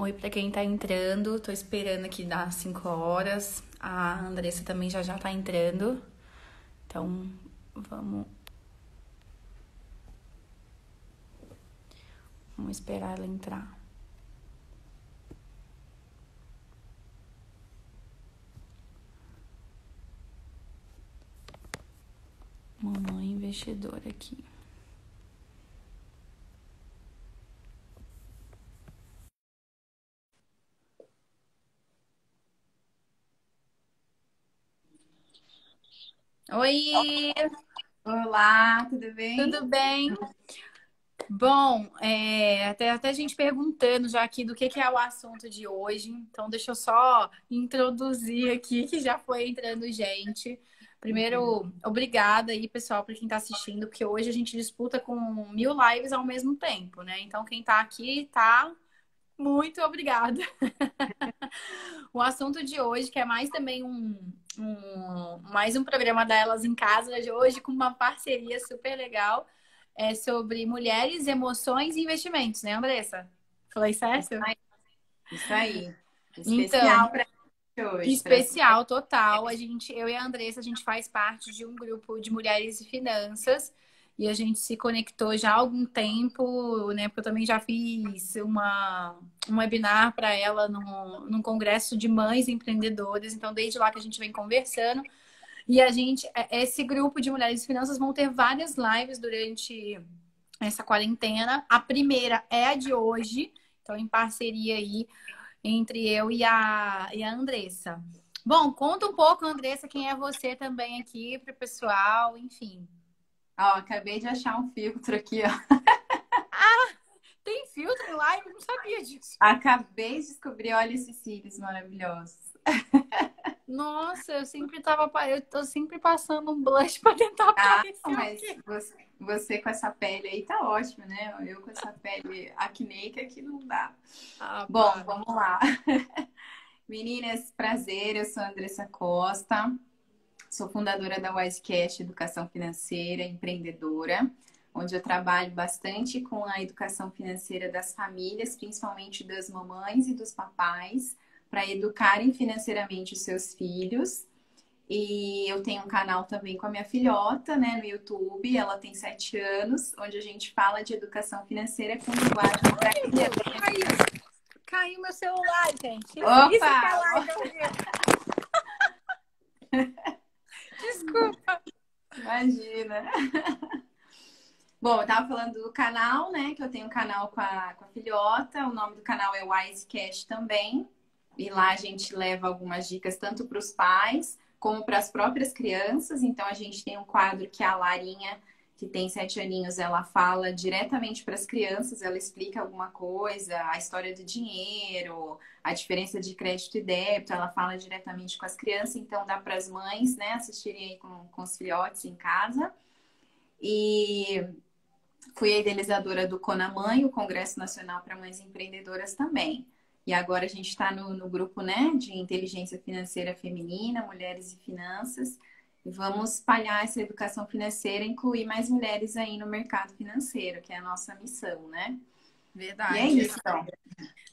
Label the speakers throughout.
Speaker 1: Oi pra quem tá entrando. Tô esperando aqui dar 5 horas. A Andressa também já tá entrando. Então, vamos, vamos esperar ela entrar. Mamãe investidora aqui. Oi,
Speaker 2: Olá, tudo bem?
Speaker 1: tudo bem? Bom, até a gente perguntando já aqui do que é o assunto de hoje. Então, deixa eu só introduzir aqui, que já foi entrando gente. Primeiro, obrigada aí, pessoal, por quem está assistindo, porque hoje a gente disputa com 1.000 lives ao mesmo tempo, né? Então, quem está aqui, tá muito obrigada. O assunto de hoje, que é mais também mais um programa da Elas em Casa de hoje, com uma parceria super legal, é sobre mulheres, emoções e investimentos, né, Andressa? Falei
Speaker 2: Isso
Speaker 1: certo?
Speaker 2: aí. Isso aí.
Speaker 1: Então,
Speaker 2: Especial para hoje, para
Speaker 1: especial, total. Eu e a Andressa, a gente faz parte de um grupo de mulheres e finanças e a gente se conectou já há algum tempo, né? Porque eu também já fiz um webinar para ela num congresso de mães empreendedoras. Então, desde lá que a gente vem conversando. E esse grupo de mulheres e finanças vão ter várias lives durante essa quarentena. A primeira é a de hoje, então em parceria aí entre eu e a Andressa. Bom, conta um pouco, Andressa, quem é você também aqui para o pessoal, enfim.
Speaker 2: Ó, acabei de achar um filtro aqui, ó.
Speaker 1: Tem filtro em live? Eu não sabia disso.
Speaker 2: Acabei de descobrir, olha esses cílios maravilhosos.
Speaker 1: Nossa, eu tô sempre passando um blush para tentar
Speaker 2: Ah,
Speaker 1: aparecer o
Speaker 2: mas
Speaker 1: quê?
Speaker 2: você com essa pele aí tá ótimo, né? Eu com essa pele acneica aqui não dá.
Speaker 1: Ah,
Speaker 2: Bom,
Speaker 1: para.
Speaker 2: vamos lá. Meninas, prazer, eu sou a Andressa Costa. Sou fundadora da Wisecast Educação Financeira Empreendedora, onde eu trabalho bastante com a educação financeira das famílias, principalmente das mamães e dos papais, para educarem financeiramente os seus filhos. E eu tenho um canal também com a minha filhota, né, no YouTube. Ela tem 7 anos, onde a gente fala de educação financeira com linguagem para
Speaker 1: Ai, meu Deus,
Speaker 2: criança.
Speaker 1: caiu meu celular, gente. Isso
Speaker 2: Opa!
Speaker 1: que é live ao vivo. Desculpa.
Speaker 2: Imagina! Bom, eu tava falando do canal, né? Que eu tenho um canal com a filhota. O nome do canal é Wisecast também. E lá a gente leva algumas dicas tanto para os pais como para as próprias crianças. Então a gente tem um quadro que a Larinha, que tem 7 aninhos, ela fala diretamente para as crianças. Ela explica alguma coisa, a história do dinheiro, a diferença de crédito e débito. Ela fala diretamente com as crianças. Então dá para as mães, né, assistirem aí com os filhotes em casa. E fui a idealizadora do Conamãe, o Congresso Nacional para Mães Empreendedoras também. E agora a gente está no grupo, né, de inteligência financeira feminina, mulheres e finanças. E vamos espalhar essa educação financeira, incluir mais mulheres aí no mercado financeiro, que é a nossa missão, né? E é
Speaker 1: Verdade.
Speaker 2: isso, então.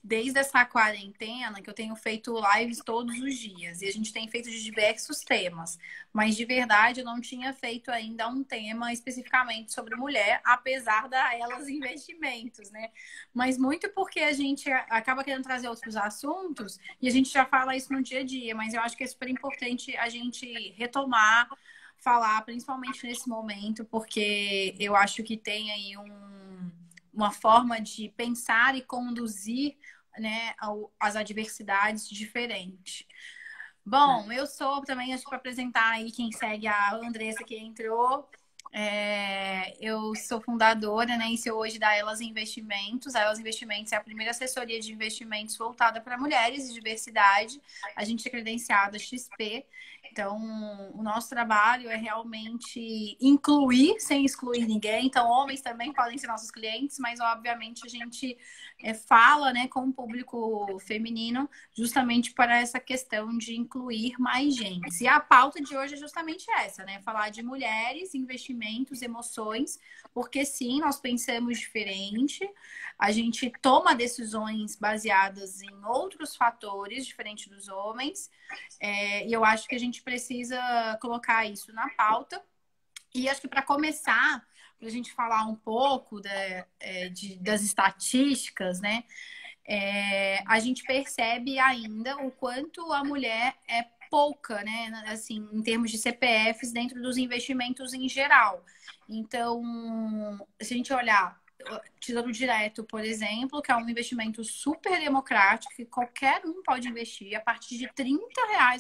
Speaker 1: Desde essa quarentena que eu tenho feito lives todos os dias e a gente tem feito de diversos temas, mas de verdade eu não tinha feito ainda um tema especificamente sobre mulher, apesar da elas investimentos, né? Mas muito porque a gente acaba querendo trazer outros assuntos e a gente já fala isso no dia a dia, mas eu acho que é super importante a gente retomar, falar, principalmente nesse momento, porque eu acho que tem aí uma forma de pensar e conduzir, né, as adversidades diferentes. Bom, eu sou também, acho que para apresentar aí quem segue a Andressa que entrou, eu sou fundadora, né, e CEO hoje da Elas Investimentos. A Elas Investimentos é a primeira assessoria de investimentos voltada para mulheres e diversidade. A gente é credenciada XP. Então, o nosso trabalho é realmente incluir sem excluir ninguém. Então, homens também podem ser nossos clientes, mas obviamente a gente fala, né, com o público feminino justamente para essa questão de incluir mais gente. E a pauta de hoje é justamente essa, né? Falar de mulheres, investimentos sentimentos, emoções, porque sim, nós pensamos diferente, a gente toma decisões baseadas em outros fatores diferentes dos homens, e eu acho que a gente precisa colocar isso na pauta. E acho que para começar, para a gente falar um pouco das estatísticas, né? A gente percebe ainda o quanto a mulher é pouca, né? Assim, em termos de CPFs dentro dos investimentos em geral. Então, se a gente olhar Tesouro Direto, por exemplo, que é um investimento super democrático, que qualquer um pode investir. A partir de R$ 30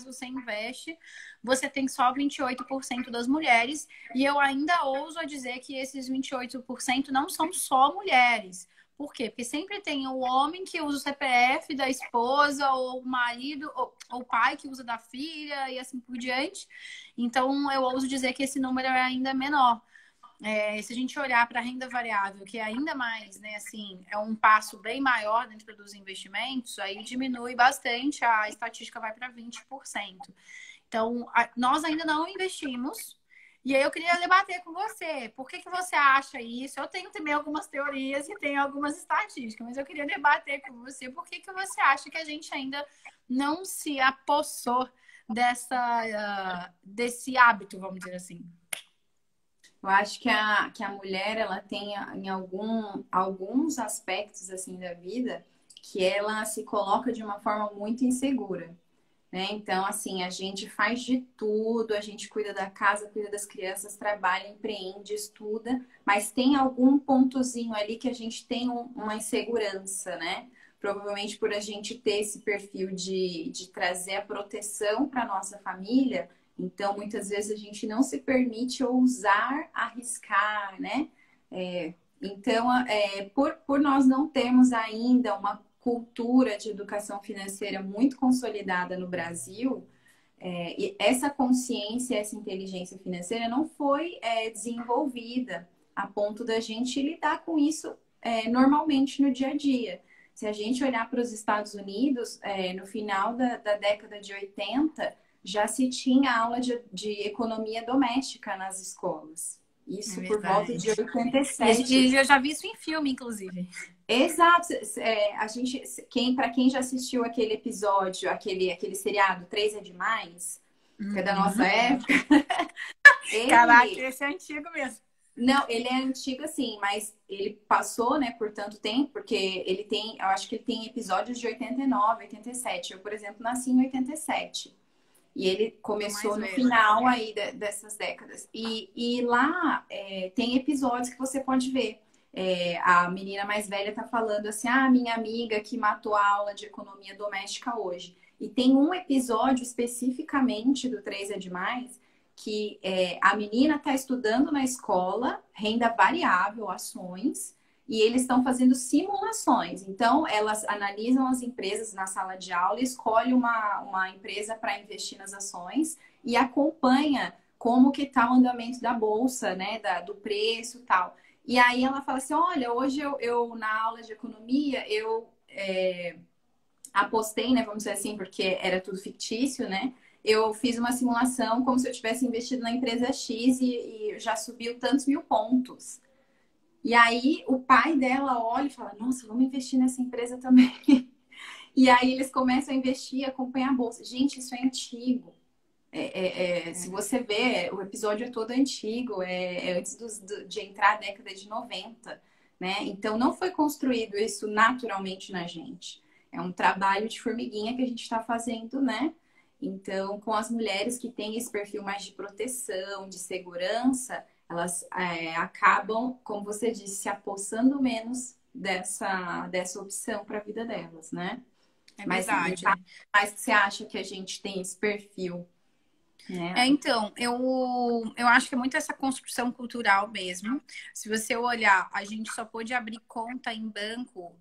Speaker 1: você investe, você tem só 28% das mulheres. E eu ainda ouso a dizer que esses 28% não são só mulheres. Por quê? Porque sempre tem o homem que usa o CPF da esposa, ou o marido, ou o pai que usa da filha, e assim por diante. Então, eu ouso dizer que esse número é ainda menor. Se a gente olhar para a renda variável, que é ainda mais, né, assim, é um passo bem maior dentro dos investimentos, aí diminui bastante, a estatística vai para 20%. Então, nós ainda não investimos. E aí eu queria debater com você. Por que você acha isso? Eu tenho também algumas teorias e tenho algumas estatísticas, mas eu queria debater com você. Por que você acha que a gente ainda não se apossou desse hábito, vamos dizer assim?
Speaker 2: Eu acho que a mulher, ela tem em alguns aspectos, assim, da vida, que ela se coloca de uma forma muito insegura, né? Então, assim, a gente faz de tudo, a gente cuida da casa, cuida das crianças, trabalha, empreende, estuda, mas tem algum pontozinho ali que a gente tem uma insegurança, né? Provavelmente por a gente ter esse perfil de trazer a proteção para nossa família, então muitas vezes a gente não se permite ousar arriscar, né? Por nós não termos ainda uma cultura de educação financeira muito consolidada no Brasil, e essa consciência, essa inteligência financeira não foi desenvolvida a ponto da gente lidar com isso normalmente no dia a dia. Se a gente olhar para os Estados Unidos, no final da década de 80, já se tinha aula de economia doméstica nas escolas. Isso por volta de 87.
Speaker 1: E eu já vi isso em filme, inclusive.
Speaker 2: Exato. Para quem já assistiu aquele episódio, aquele seriado 3 é Demais, que é da nossa época.
Speaker 1: Caraca, esse é antigo mesmo.
Speaker 2: Não, ele é antigo assim, mas ele passou, né, por tanto tempo, porque eu acho que ele tem episódios de 89, 87. Eu, por exemplo, nasci em 87. E ele começou no final aí dessas décadas. E lá tem episódios que você pode ver. A menina mais velha tá falando assim, minha amiga que matou a aula de economia doméstica hoje. E tem um episódio especificamente do 3 é Demais, que a menina tá estudando na escola, renda variável, ações, e eles estão fazendo simulações. Então, elas analisam as empresas na sala de aula, escolhe uma empresa para investir nas ações e acompanha como que tá o andamento da bolsa, né, do preço e tal. E aí ela fala assim, olha, hoje eu na aula de economia, eu apostei, né, vamos dizer assim, porque era tudo fictício, né? Eu fiz uma simulação como se eu tivesse investido na empresa X e já subiu tantos mil pontos. E aí o pai dela olha e fala, nossa, vamos investir nessa empresa também. E aí eles começam a investir, acompanhar a bolsa. Gente, isso é antigo. Se você ver, o episódio é todo antigo, antes de entrar a década de 90, né? Então não foi construído isso naturalmente na gente. É um trabalho de formiguinha que a gente está fazendo, né? Então, com as mulheres que têm esse perfil mais de proteção, de segurança, elas acabam, como você disse, se apossando menos dessa opção para a vida delas, né?
Speaker 1: Verdade.
Speaker 2: Mas você acha que a gente tem esse perfil?
Speaker 1: Então, eu acho que é muito essa construção cultural mesmo. Se você olhar, a gente só pôde abrir conta em banco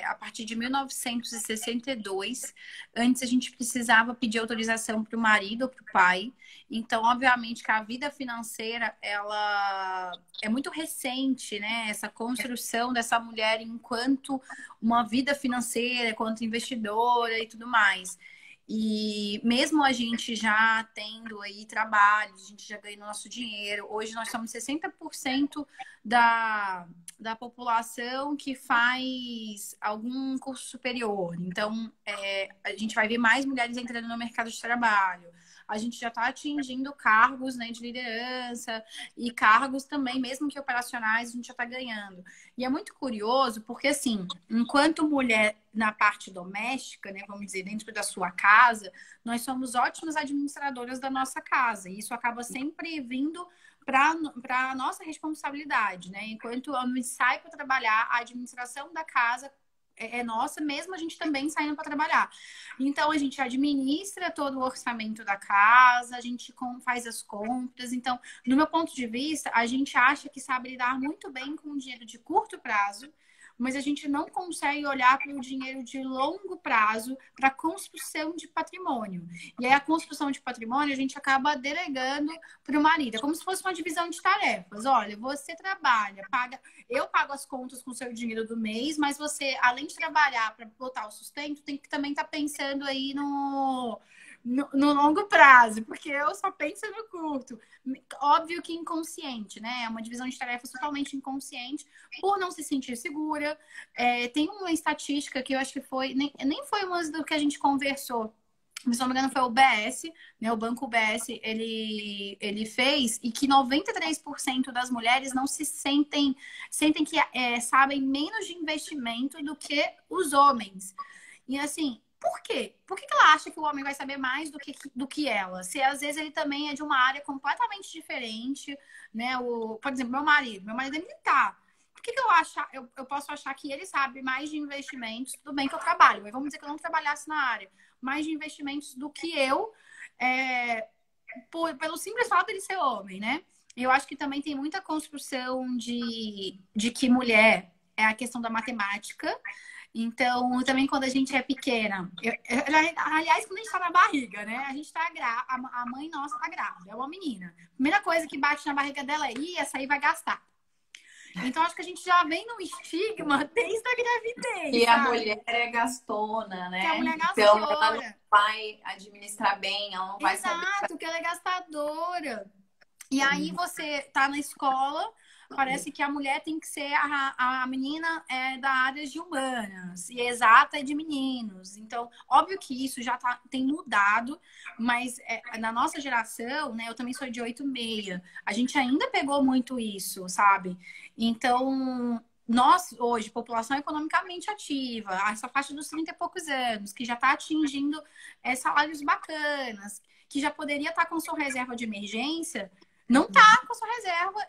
Speaker 1: a partir de 1962. Antes, a gente precisava pedir autorização para o marido ou para o pai. Então, obviamente, que a vida financeira, ela é muito recente, né? Essa construção dessa mulher enquanto uma vida financeira, enquanto investidora e tudo mais. E mesmo a gente já tendo aí trabalho, a gente já ganhou nosso dinheiro, hoje nós somos 60% da população que faz algum curso superior. Então, a gente vai ver mais mulheres entrando no mercado de trabalho. A gente já está atingindo cargos, né, de liderança e cargos também, mesmo que operacionais, a gente já está ganhando. E é muito curioso, porque assim, enquanto mulher na parte doméstica, né, vamos dizer, dentro da sua casa, nós somos ótimas administradoras da nossa casa. E isso acaba sempre vindo para a nossa responsabilidade, né? Enquanto o homem sai para trabalhar, a administração da casa é nossa, mesmo a gente também saindo para trabalhar. Então, a gente administra todo o orçamento da casa, a gente faz as compras. Então, do meu ponto de vista, a gente acha que sabe lidar muito bem com o dinheiro de curto prazo, mas a gente não consegue olhar para o dinheiro de longo prazo para construção de patrimônio. E aí, a construção de patrimônio, a gente acaba delegando para o marido. É como se fosse uma divisão de tarefas. Olha, você trabalha, eu pago as contas com o seu dinheiro do mês, mas você, além de trabalhar para botar o sustento, tem que também estar pensando aí no longo prazo, porque eu só penso no curto. Óbvio que inconsciente, né? É uma divisão de tarefas totalmente inconsciente, por não se sentir segura. Tem uma estatística que eu acho que foi, nem foi uma do que a gente conversou, se não me engano, foi o BS, né? O Banco BS, ele fez, e que 93% das mulheres não se sentem que sabem menos de investimento do que os homens. E assim, por quê? Por que ela acha que o homem vai saber mais do que ela? Se às vezes ele também é de uma área completamente diferente, né? Por exemplo, meu marido é militar. Por que eu posso achar que ele sabe mais de investimentos? Tudo bem que eu trabalho, mas vamos dizer que eu não trabalhasse na área, mais de investimentos do que eu, pelo simples fato de ele ser homem, né? Eu acho que também tem muita construção de que mulher é a questão da matemática. Então, também quando a gente é pequena, aliás, quando a gente tá na barriga, né? A gente tá a mãe nossa tá grávida, é uma menina. Primeira coisa que bate na barriga dela é: essa aí vai gastar. Então, acho que a gente já vem num estigma desde a gravidez.
Speaker 2: E a mulher é gastona, né?
Speaker 1: Que a mulher é
Speaker 2: então,
Speaker 1: gastadora.
Speaker 2: ela não vai administrar bem, ela não vai saber.
Speaker 1: Exato, que ela é gastadora. E aí você tá na escola, parece que a mulher tem que ser a menina da área de humanas e exata é de meninos. Então, óbvio que isso já tem mudado, mas na nossa geração, né? Eu também sou de 86. A gente ainda pegou muito isso, sabe? Então, nós, hoje, população economicamente ativa, essa faixa dos 30 e poucos anos, que já está atingindo salários bacanas, que já poderia estar com sua reserva de emergência, não tá com sua reserva,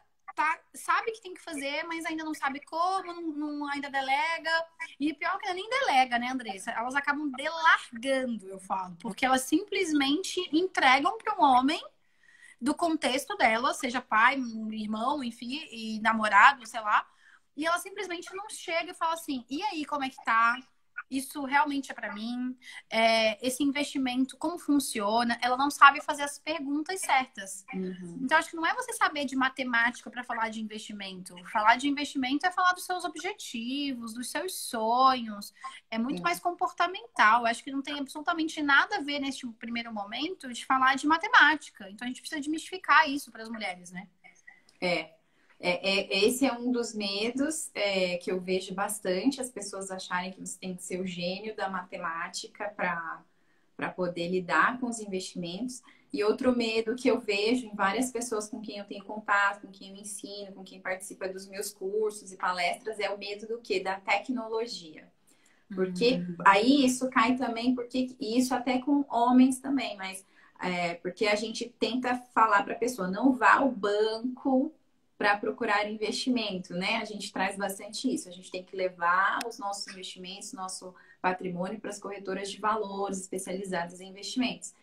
Speaker 1: sabe que tem que fazer, mas ainda não sabe como, não ainda delega. E pior que nem delega, né, Andressa? Elas acabam delargando, eu falo, porque elas simplesmente entregam para um homem do contexto dela, seja pai, irmão, enfim, e namorado, sei lá, e ela simplesmente não chega e fala assim: e aí, como é que tá? Isso realmente é para mim? Esse investimento, como funciona? Ela não sabe fazer as perguntas certas.
Speaker 2: Uhum.
Speaker 1: Então, acho que não é você saber de matemática para falar de investimento. Falar de investimento é falar dos seus objetivos, dos seus sonhos. É muito mais comportamental. Acho que não tem absolutamente nada a ver neste primeiro momento de falar de matemática. Então, a gente precisa desmistificar isso para as mulheres, né?
Speaker 2: Esse é um dos medos que eu vejo bastante, as pessoas acharem que você tem que ser o gênio da matemática para poder lidar com os investimentos. E outro medo que eu vejo em várias pessoas com quem eu tenho contato, com quem eu ensino, com quem participa dos meus cursos e palestras, é o medo do quê? Da tecnologia. Porque aí isso cai também, e isso até com homens também, mas porque a gente tenta falar para a pessoa: não vá ao banco para procurar investimento, né? A gente traz bastante isso. A gente tem que levar os nossos investimentos, nosso patrimônio para as corretoras de valores especializadas em investimentos.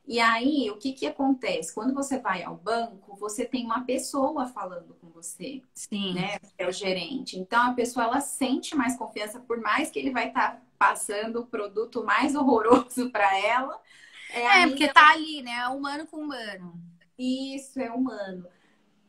Speaker 2: E aí, o que acontece? Quando você vai ao banco, você tem uma pessoa falando com você,
Speaker 1: Sim,
Speaker 2: né? É o gerente. Então, a pessoa, ela sente mais confiança, por mais que ele vai estar passando o produto mais horroroso para ela.
Speaker 1: porque tá ali, né? Humano com humano.
Speaker 2: Isso, é humano.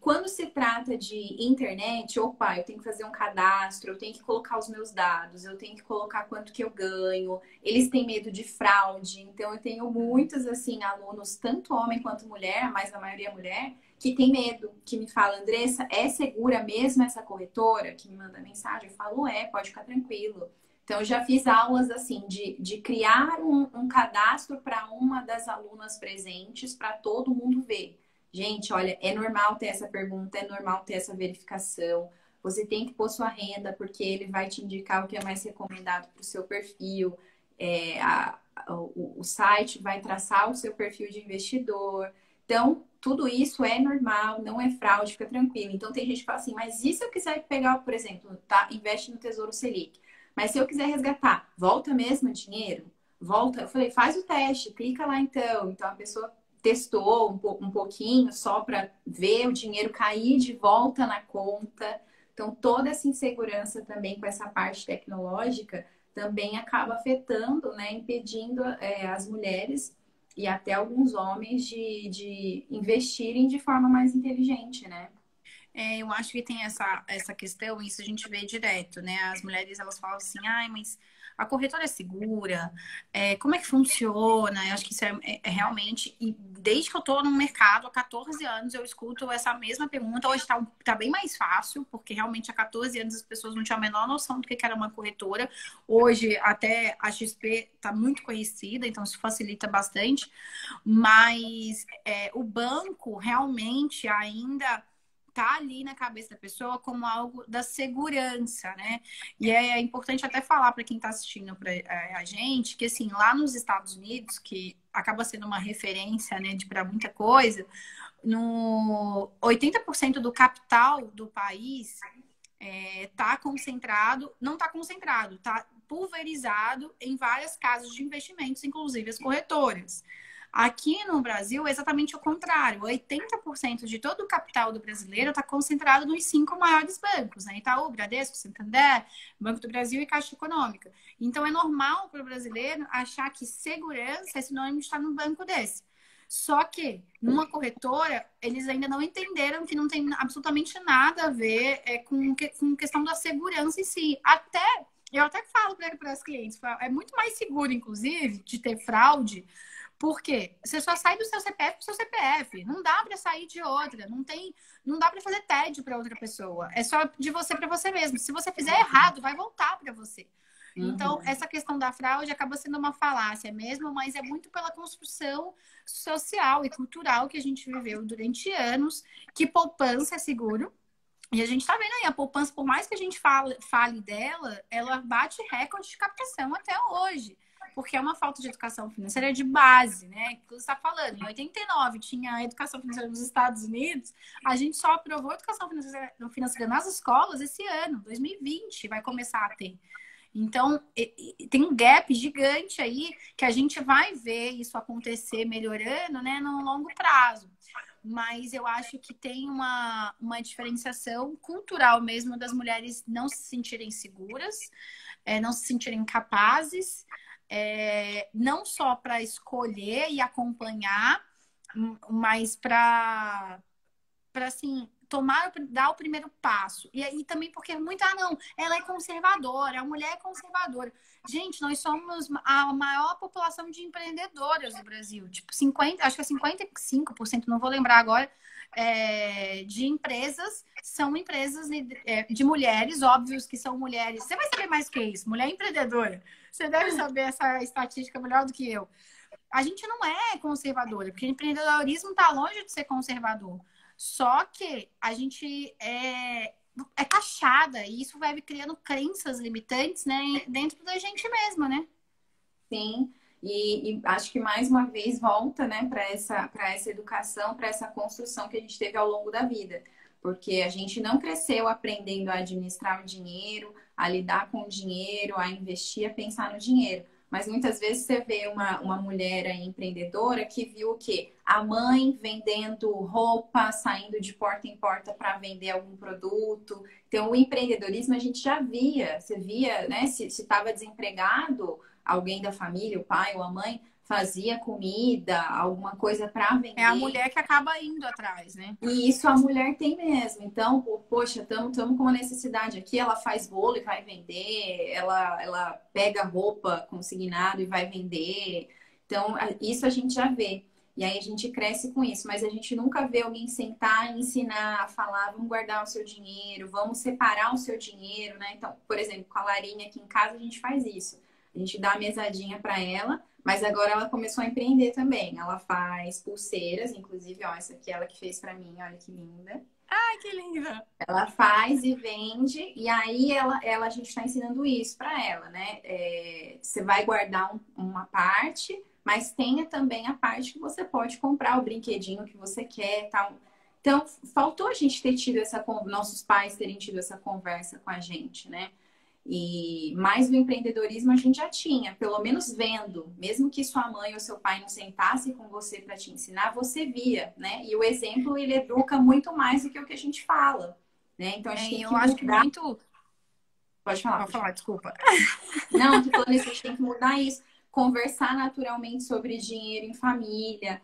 Speaker 2: quando se trata de internet, opa, eu tenho que fazer um cadastro, eu tenho que colocar os meus dados, eu tenho que colocar quanto que eu ganho. Eles têm medo de fraude, então eu tenho muitos assim alunos, tanto homem quanto mulher, mas a maioria é mulher, que tem medo, que me fala, Andressa, é segura mesmo essa corretora? Que me manda mensagem, eu falo, pode ficar tranquilo. Então, eu já fiz aulas assim de criar um cadastro para uma das alunas presentes para todo mundo ver. Gente, olha, é normal ter essa pergunta, é normal ter essa verificação. Você tem que pôr sua renda, porque ele vai te indicar o que é mais recomendado para o seu perfil. O site vai traçar o seu perfil de investidor. Então, tudo isso é normal, não é fraude, fica tranquilo. Então, tem gente que fala assim, mas e se eu quiser pegar, por exemplo, tá, investe no Tesouro Selic? Mas se eu quiser resgatar, volta mesmo o dinheiro? Volta? Eu falei, faz o teste, clica lá então. Então, a pessoa testou um pouquinho só para ver o dinheiro cair de volta na conta. Então, toda essa insegurança também com essa parte tecnológica também acaba afetando, né, impedindo as mulheres e até alguns homens de investirem de forma mais inteligente, né?
Speaker 1: Eu acho que tem essa questão, isso a gente vê direto, né? As mulheres, elas falam assim, ai, mas a corretora é segura? Como é que funciona? Eu acho que isso é realmente... E desde que eu tô no mercado, há 14 anos, eu escuto essa mesma pergunta. Hoje tá bem mais fácil, porque realmente há 14 anos as pessoas não tinham a menor noção do que era uma corretora. Hoje, até a XP tá muito conhecida, então isso facilita bastante. Mas o banco realmente ainda tá ali na cabeça da pessoa como algo da segurança, né? E é importante até falar para quem está assistindo a gente que, assim, lá nos Estados Unidos, que acaba sendo uma referência, né, para muita coisa, no 80% do capital do país tá concentrado, não tá concentrado, tá pulverizado em várias casas de investimentos, inclusive as corretoras. Aqui no Brasil é exatamente o contrário. 80% de todo o capital do brasileiro está concentrado nos 5 maiores bancos, né? Itaú, Bradesco, Santander, Banco do Brasil e Caixa Econômica. Então é normal para o brasileiro achar que segurança é sinônimo de estar num banco desse. Só que numa corretora, eles ainda não entenderam que não tem absolutamente nada a ver com questão da segurança em si. Eu até falo para as clientes, é muito mais seguro, inclusive, de ter fraude. Por quê? Você só sai do seu CPF pro seu CPF. Não dá para sair de outra. Não dá para fazer TED para outra pessoa. É só de você para você mesmo. Se você fizer errado, vai voltar para você. Então, essa questão da fraude acaba sendo uma falácia mesmo, mas é muito pela construção social e cultural que a gente viveu durante anos, que poupança é seguro. E a gente está vendo aí, a poupança, por mais que a gente fale dela, ela bate recorde de captação até hoje. Porque é uma falta de educação financeira de base, né? Que você está falando. Em 89 tinha a educação financeira nos Estados Unidos, a gente só aprovou a educação financeira nas escolas esse ano, 2020, vai começar a ter. Então, tem um gap gigante aí que a gente vai ver isso acontecer melhorando, né, no longo prazo. Mas eu acho que tem uma diferenciação cultural mesmo das mulheres não se sentirem seguras, não se sentirem capazes, não só para escolher e acompanhar, mas para assim, dar o primeiro passo. E aí também porque não, ela é conservadora, a mulher é conservadora. Gente, nós somos a maior população de empreendedoras do Brasil. Tipo, acho que é 55%, não vou lembrar agora, de empresas são empresas de mulheres, óbvios que são mulheres. Você vai saber mais que isso, mulher empreendedora. Você deve saber essa estatística melhor do que eu. A gente não é conservadora, porque o empreendedorismo está longe de ser conservador. Só que a gente é taxada e isso vai criando crenças limitantes, né, dentro da gente mesma, né?
Speaker 2: Sim, e acho que mais uma vez volta, né, para essa educação, para essa construção que a gente teve ao longo da vida. Porque a gente não cresceu aprendendo a administrar o dinheiro, a lidar com o dinheiro, a investir, a pensar no dinheiro. Mas muitas vezes você vê uma mulher aí empreendedora que viu o quê? A mãe vendendo roupa, saindo de porta em porta para vender algum produto. Então, o empreendedorismo a gente já via. Você via, né? Se estava desempregado, alguém da família, o pai ou a mãe, fazia comida, alguma coisa para
Speaker 1: É a
Speaker 2: vender.
Speaker 1: mulher que acaba indo atrás, né?
Speaker 2: E isso a mulher tem mesmo. Então, poxa, estamos com uma necessidade aqui. Ela faz bolo e vai vender. Ela pega roupa consignado e vai vender. Então, isso a gente já vê. E aí a gente cresce com isso. Mas a gente nunca vê alguém sentar, ensinar, falar, vamos guardar o seu dinheiro, vamos separar o seu dinheiro, né? Então, por exemplo, com a Larinha aqui em casa, a gente faz isso. A gente dá a mesadinha para ela. Mas agora ela começou a empreender também. Ela faz pulseiras, inclusive, ó, essa aqui ela que fez pra mim, olha que linda.
Speaker 1: Ai, que linda!
Speaker 2: Ela faz e vende, e aí a gente está ensinando isso para ela, né? Você vai guardar uma parte, mas tenha também a parte que você pode comprar o brinquedinho que você quer, tal. Então, faltou a gente ter tido nossos pais terem tido essa conversa com a gente, né? E mais do empreendedorismo a gente já tinha, pelo menos vendo, mesmo que sua mãe ou seu pai não sentasse com você para te ensinar, você via, né? E o exemplo ele educa muito mais do que o que a gente fala, né? Então a gente tem
Speaker 1: Eu
Speaker 2: que
Speaker 1: acho que
Speaker 2: mudar.
Speaker 1: muito.
Speaker 2: Pode falar,
Speaker 1: Pode
Speaker 2: pode
Speaker 1: falar,
Speaker 2: falar.
Speaker 1: desculpa.
Speaker 2: Não, tô falando isso, a gente tem que mudar isso, conversar naturalmente sobre dinheiro em família,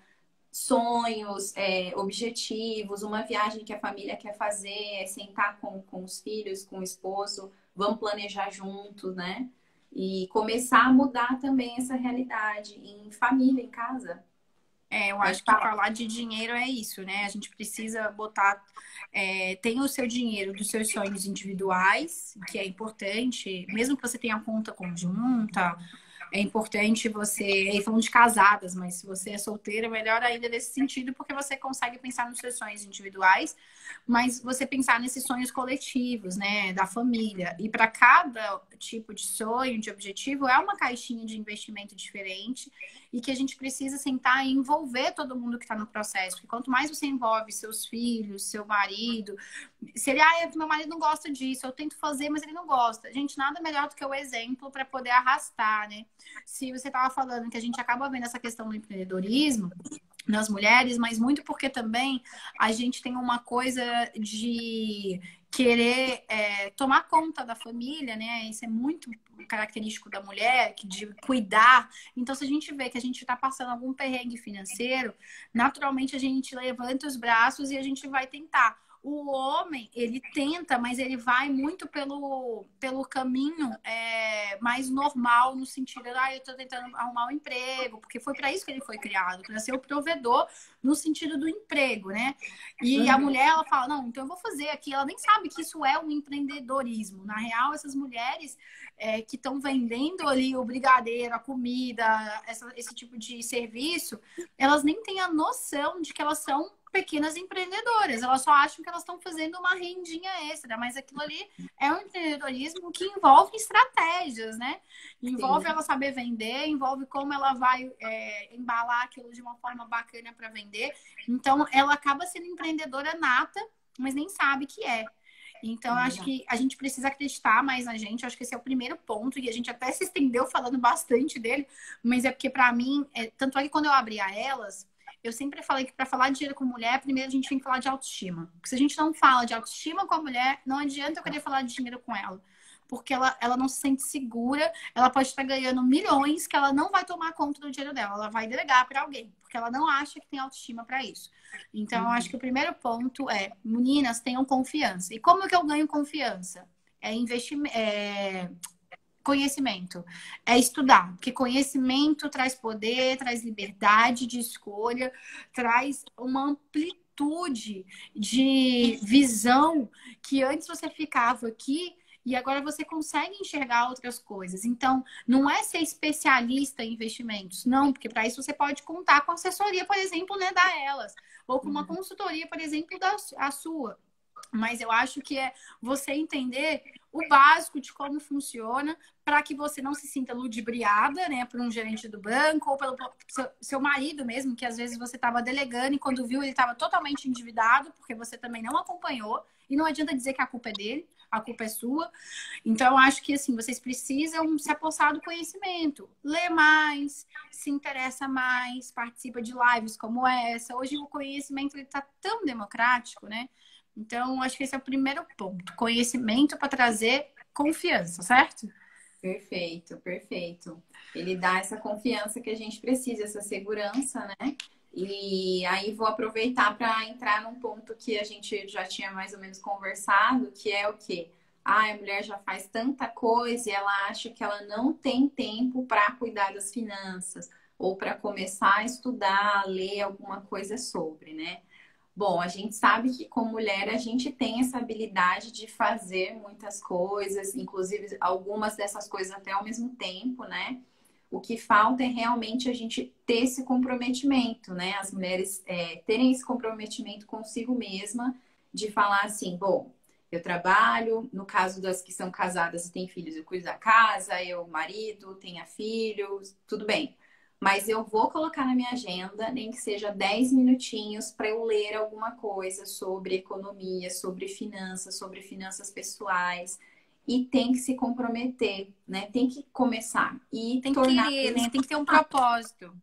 Speaker 2: sonhos, objetivos, uma viagem que a família quer fazer, sentar com os filhos, com o esposo, vamos planejar juntos, né? E começar a mudar também essa realidade em família, em casa.
Speaker 1: Eu
Speaker 2: Pode
Speaker 1: acho que
Speaker 2: falar.
Speaker 1: falar de dinheiro é isso, né? A gente precisa botar. Tem o seu dinheiro dos seus sonhos individuais, que é importante, mesmo que você tenha conta conjunta, é importante você. Aí falando de casadas, mas se você é solteira, melhor ainda nesse sentido, porque você consegue pensar nos seus sonhos individuais, mas você pensar nesses sonhos coletivos, né? Da família. E para cada tipo de sonho, de objetivo, é uma caixinha de investimento diferente e que a gente precisa sentar e envolver todo mundo que está no processo. Porque quanto mais você envolve seus filhos, seu marido, se ele, meu marido não gosta disso, eu tento fazer, mas ele não gosta. Gente, nada melhor do que o exemplo para poder arrastar, né? Se você estava falando que a gente acaba vendo essa questão do empreendedorismo nas mulheres, mas muito porque também a gente tem uma coisa de querer tomar conta da família, né? Isso é muito característico da mulher, de cuidar. Então, se a gente vê que a gente está passando algum perrengue financeiro, naturalmente a gente levanta os braços e a gente vai tentar. O homem, ele tenta, mas ele vai muito pelo caminho mais normal, no sentido de, eu tô tentando arrumar um emprego, porque foi para isso que ele foi criado, para ser o provedor no sentido do emprego, né? E a mulher, ela fala, não, então eu vou fazer aqui. Ela nem sabe que isso é um empreendedorismo. Na real, essas mulheres que estão vendendo ali o brigadeiro, a comida, esse tipo de serviço, elas nem têm a noção de que elas são pequenas empreendedoras. Elas só acham que elas estão fazendo uma rendinha extra, mas aquilo ali é um empreendedorismo que envolve estratégias, né? Envolve
Speaker 2: Sim.
Speaker 1: ela saber vender, envolve como ela vai embalar aquilo de uma forma bacana para vender. Então, ela acaba sendo empreendedora nata, mas nem sabe que é. Então, eu acho que a gente precisa acreditar mais na gente. Eu acho que esse é o primeiro ponto, e a gente até se estendeu falando bastante dele, mas é porque, para mim, tanto é que quando eu abri a Elas, eu sempre falei que para falar de dinheiro com mulher, primeiro a gente tem que falar de autoestima. Porque se a gente não fala de autoestima com a mulher, não adianta eu querer falar de dinheiro com ela. Porque ela não se sente segura, ela pode estar ganhando milhões que ela não vai tomar conta do dinheiro dela, ela vai delegar para alguém, porque ela não acha que tem autoestima para isso. Então, eu acho que o primeiro ponto é, meninas, tenham confiança. E como que eu ganho confiança? É investimento, conhecimento, é estudar, porque conhecimento traz poder, traz liberdade de escolha, traz uma amplitude de visão que antes você ficava aqui e agora você consegue enxergar outras coisas. Então, não é ser especialista em investimentos, não, porque para isso você pode contar com assessoria, por exemplo, né, da Elas, ou com uma consultoria, por exemplo, a sua. Mas eu acho que é você entender o básico de como funciona para que você não se sinta ludibriada, né, por um gerente do banco ou pelo seu marido mesmo, que às vezes você estava delegando e quando viu ele estava totalmente endividado porque você também não acompanhou e não adianta dizer que a culpa é dele, a culpa é sua. Então, eu acho que assim, vocês precisam se apossar do conhecimento, ler mais, se interessa mais, participa de lives como essa. Hoje o conhecimento está tão democrático, né? Então, acho que esse é o primeiro ponto. Conhecimento para trazer confiança, certo?
Speaker 2: Perfeito, perfeito. Ele dá essa confiança que a gente precisa, essa segurança, né? E aí vou aproveitar para entrar num ponto que a gente já tinha mais ou menos conversado, que é o quê? Ah, a mulher já faz tanta coisa e ela acha que ela não tem tempo para cuidar das finanças ou para começar a estudar, a ler alguma coisa sobre, né? Bom, a gente sabe que como mulher a gente tem essa habilidade de fazer muitas coisas, inclusive algumas dessas coisas até ao mesmo tempo, né? O que falta é realmente a gente ter esse comprometimento, né? As mulheres terem esse comprometimento consigo mesma de falar assim, bom, eu trabalho, no caso das que são casadas e têm filhos, eu cuido da casa, eu marido, tenha filhos, tudo bem. Mas eu vou colocar na minha agenda, nem que seja 10 minutinhos, para eu ler alguma coisa sobre economia, sobre finanças pessoais. E tem que se comprometer, né? Tem que começar e
Speaker 1: Tem que
Speaker 2: tornar
Speaker 1: querer,
Speaker 2: isso.
Speaker 1: né? Tem que ter um propósito.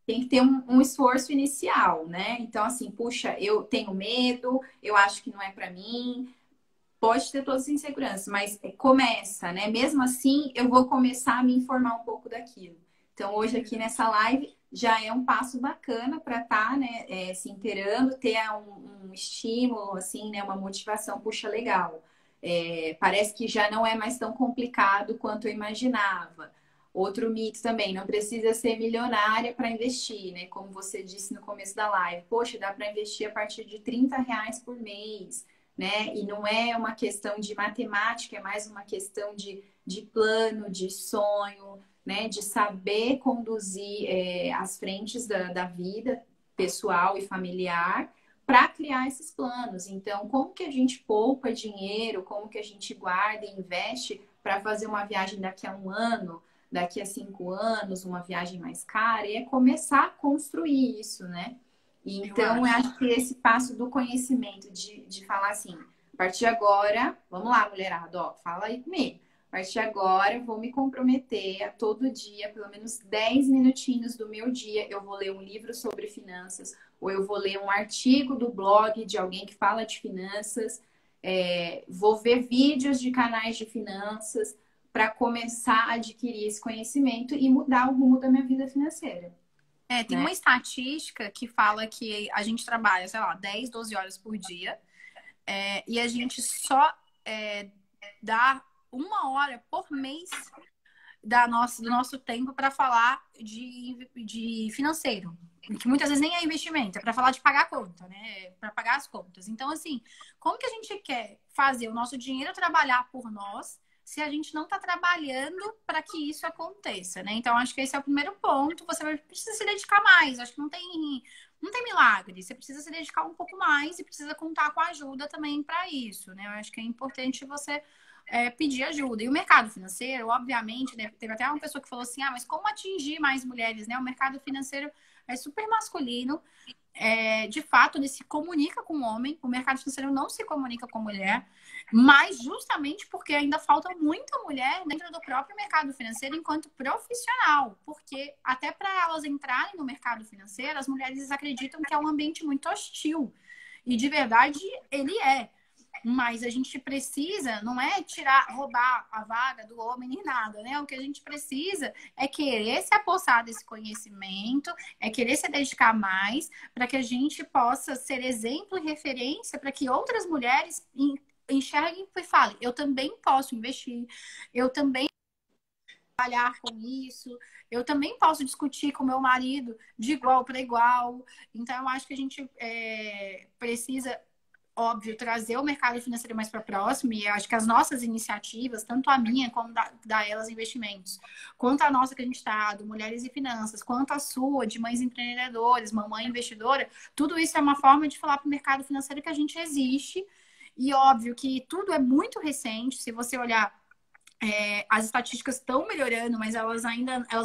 Speaker 2: Tem que ter um esforço inicial, né? Então, assim, puxa, eu tenho medo, eu acho que não é para mim. Pode ter todas as inseguranças, mas começa, né? Mesmo assim, eu vou começar a me informar um pouco daquilo. Então, hoje aqui nessa live já é um passo bacana para estar, né, se inteirando, ter um estímulo, assim, né, uma motivação, puxa, legal. Parece que já não é mais tão complicado quanto eu imaginava. Outro mito também, não precisa ser milionária para investir, né? Como você disse no começo da live. Poxa, dá para investir a partir de R$ 30 por mês, né? E não é uma questão de matemática, é mais uma questão de plano, de sonho, né? De saber conduzir as frentes da vida pessoal e familiar para criar esses planos. Então, como que a gente poupa dinheiro, como que a gente guarda e investe para fazer uma viagem daqui a um ano, daqui a 5 anos, uma viagem mais cara, e é começar a construir isso, né? E então, eu acho que esse passo do conhecimento, de falar assim, a partir de agora, vamos lá, mulherada, ó, fala aí comigo. A partir de agora, eu vou me comprometer a todo dia, pelo menos 10 minutinhos do meu dia, eu vou ler um livro sobre finanças, ou eu vou ler um artigo do blog de alguém que fala de finanças, vou ver vídeos de canais de finanças para começar a adquirir esse conhecimento e mudar o rumo da minha vida financeira.
Speaker 1: Tem uma estatística que fala que a gente trabalha, sei lá, 10, 12 horas por dia, e a gente só dá 1 hora por mês do nosso tempo para falar de financeiro. Que muitas vezes nem é investimento, é para falar de pagar a conta, né? Para pagar as contas. Então, assim, como que a gente quer fazer o nosso dinheiro trabalhar por nós se a gente não está trabalhando para que isso aconteça, né? Então, acho que esse é o primeiro ponto. Você precisa se dedicar mais. Acho que não tem milagre. Você precisa se dedicar um pouco mais e precisa contar com a ajuda também para isso, né? Eu acho que é importante você pedir ajuda. E o mercado financeiro, obviamente, né, teve até uma pessoa que falou assim, mas como atingir mais mulheres, né? O mercado financeiro é super masculino. De fato, ele se comunica com o homem. O mercado financeiro não se comunica com a mulher. Mas justamente porque ainda falta muita mulher dentro do próprio mercado financeiro enquanto profissional. Porque até para elas entrarem no mercado financeiro, as mulheres acreditam que é um ambiente muito hostil. E de verdade, ele é. Mas a gente precisa, não é roubar a vaga do homem nem nada, né? O que a gente precisa é querer se apossar desse conhecimento, é querer se dedicar mais, para que a gente possa ser exemplo e referência para que outras mulheres enxerguem e falem, eu também posso investir, eu também trabalhar com isso, eu também posso discutir com meu marido de igual para igual. Então, eu acho que a gente precisa, óbvio, trazer o mercado financeiro mais para próximo, e acho que as nossas iniciativas, tanto a minha como da Elas Investimentos, quanto a nossa que a gente está, do Mulheres e Finanças, quanto a sua, de Mães Empreendedoras, Mamãe Investidora, tudo isso é uma forma de falar para o mercado financeiro que a gente existe, e óbvio que tudo é muito recente, se você olhar as estatísticas estão melhorando, mas elas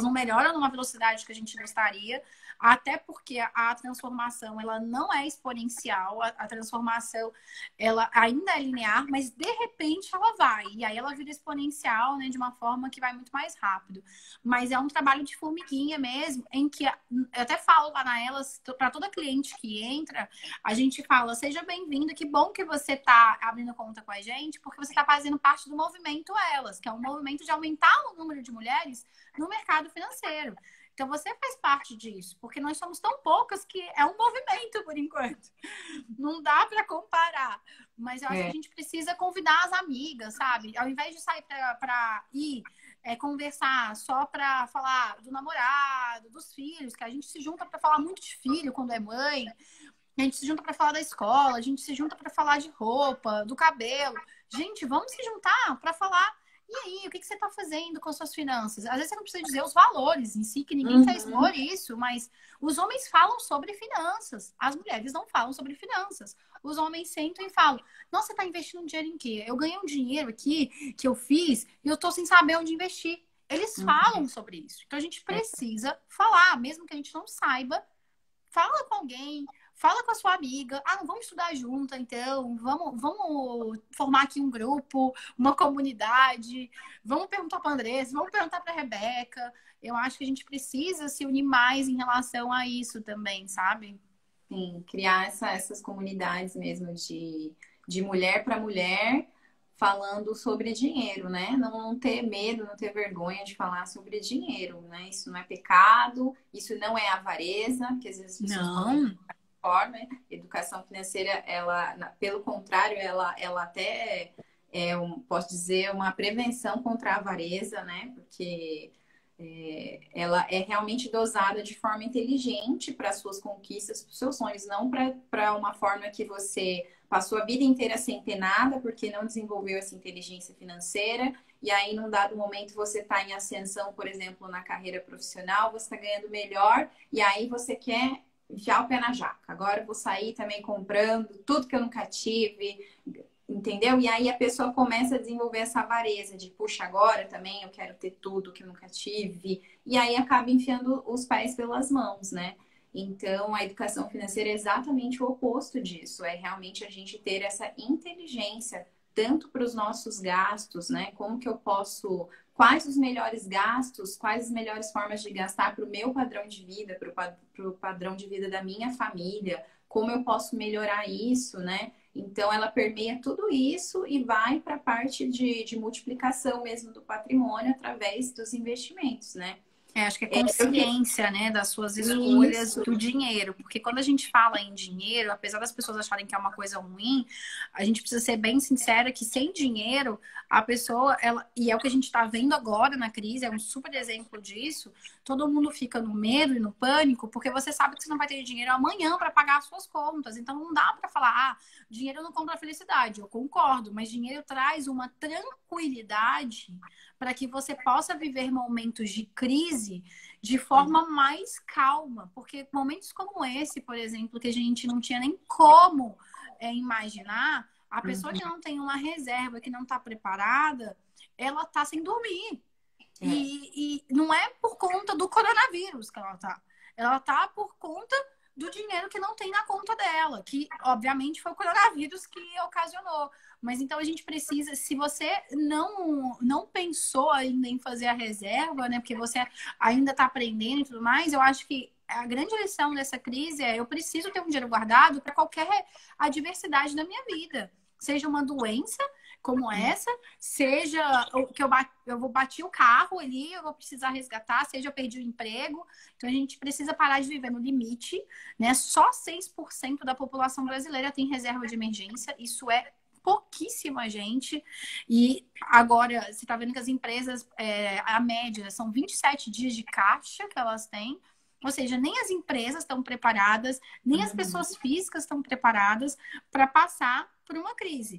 Speaker 1: não melhoram numa velocidade que a gente gostaria, até porque a transformação ela não é exponencial, a transformação ela ainda é linear, mas de repente ela vai, e aí ela vira exponencial, né, de uma forma que vai muito mais rápido. Mas é um trabalho de formiguinha mesmo, em que eu até falo lá na Elas, para toda cliente que entra, a gente fala, seja bem-vindo, que bom que você está abrindo conta com a gente, porque você está fazendo parte do movimento Elas, que é é um movimento de aumentar o número de mulheres no mercado financeiro. Então, você faz parte disso, porque nós somos tão poucas que é um movimento por enquanto. Não dá para comparar. Mas eu acho que a gente precisa convidar as amigas, sabe? Ao invés de sair para ir conversar só para falar do namorado, dos filhos, que a gente se junta para falar muito de filho quando é mãe, a gente se junta para falar da escola, a gente se junta para falar de roupa, do cabelo. Gente, vamos se juntar para falar. E aí, o que você está fazendo com as suas finanças? Às vezes você não precisa dizer os valores em si, que ninguém quer expor isso, mas os homens falam sobre finanças, as mulheres não falam sobre finanças. Os homens sentam e falam: nossa, você está investindo dinheiro em quê? Eu ganhei um dinheiro aqui que eu fiz e eu estou sem saber onde investir. Eles falam sobre isso. Então a gente precisa falar, mesmo que a gente não saiba, fala com alguém. Fala com a sua amiga. Ah, não vamos estudar junto, então. Vamos formar aqui um grupo, uma comunidade. Vamos perguntar para a Andressa, vamos perguntar para a Rebeca. Eu acho que a gente precisa se unir mais em relação a isso também, sabe?
Speaker 2: Sim, criar essas comunidades mesmo de mulher para mulher falando sobre dinheiro, né? Não ter medo, não ter vergonha de falar sobre dinheiro, né? Isso não é pecado, isso não é avareza, porque às vezes as pessoas
Speaker 1: não.
Speaker 2: Forma, educação financeira, ela, pelo contrário, ela até posso dizer, uma prevenção contra a avareza, né? Porque ela é realmente dosada de forma inteligente para as suas conquistas, para os seus sonhos, não para uma forma que você passou a vida inteira sem ter nada, porque não desenvolveu essa inteligência financeira, e aí, num dado momento, você está em ascensão, por exemplo, na carreira profissional, você está ganhando melhor, e aí você quer enfiar o pé na jaca. Agora eu vou sair também comprando tudo que eu nunca tive, entendeu? E aí a pessoa começa a desenvolver essa avareza de, puxa, agora também eu quero ter tudo que eu nunca tive. E aí acaba enfiando os pés pelas mãos, né? Então, a educação financeira é exatamente o oposto disso. É realmente a gente ter essa inteligência, tanto para os nossos gastos, né? Como que eu posso... Quais os melhores gastos, quais as melhores formas de gastar para o meu padrão de vida, para o padrão de vida da minha família, como eu posso melhorar isso, né? Então, ela permeia tudo isso e vai para a parte de multiplicação mesmo do patrimônio através dos investimentos, né?
Speaker 1: Acho que é consciência, né, das suas escolhas do dinheiro. Porque quando a gente fala em dinheiro, apesar das pessoas acharem que é uma coisa ruim, a gente precisa ser bem sincera que sem dinheiro, a pessoa, e é o que a gente está vendo agora na crise, é um super exemplo disso, todo mundo fica no medo e no pânico, porque você sabe que você não vai ter dinheiro amanhã para pagar as suas contas. Então não dá para falar, dinheiro não compra felicidade. Eu concordo, mas dinheiro traz uma tranquilidade para que você possa viver momentos de crise de forma mais calma. Porque momentos como esse, por exemplo, que a gente não tinha nem como imaginar, a pessoa que não tem uma reserva, que não está preparada, ela está sem dormir. E não é por conta do coronavírus que ela está. Ela está por conta do dinheiro que não tem na conta dela, que obviamente foi o coronavírus que ocasionou. Mas então a gente precisa, se você não pensou ainda em fazer a reserva, né, porque você ainda está aprendendo e tudo mais, eu acho que a grande lição dessa crise é: eu preciso ter um dinheiro guardado para qualquer adversidade da minha vida. Seja uma doença como essa, seja que eu vou bater o carro ali, eu vou precisar resgatar, seja eu perdi o emprego. Então a gente precisa parar de viver no limite, né? Só 6% da população brasileira tem reserva de emergência. Isso é pouquíssima gente. E agora, você está vendo que as empresas, a média, são 27 dias de caixa que elas têm. Ou seja, nem as empresas estão preparadas, nem as pessoas físicas estão preparadas para passar por uma crise.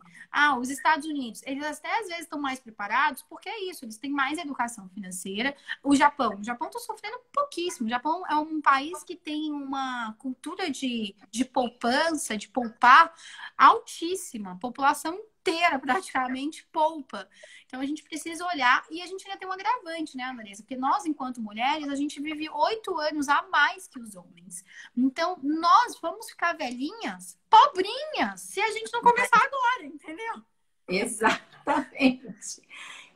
Speaker 1: Os Estados Unidos, eles até às vezes estão mais preparados, porque é isso, eles têm mais educação financeira. O Japão está sofrendo pouquíssimo. O Japão é um país que tem uma cultura de poupança, de poupar altíssima. A população inteira praticamente poupa. Então a gente precisa olhar, e a gente ainda tem um agravante, né, Andressa? Porque nós, enquanto mulheres, a gente vive 8 anos a mais que os homens. Então nós vamos ficar velhinhas, pobrinhas, se a gente não começar agora, entendeu?
Speaker 2: Exatamente.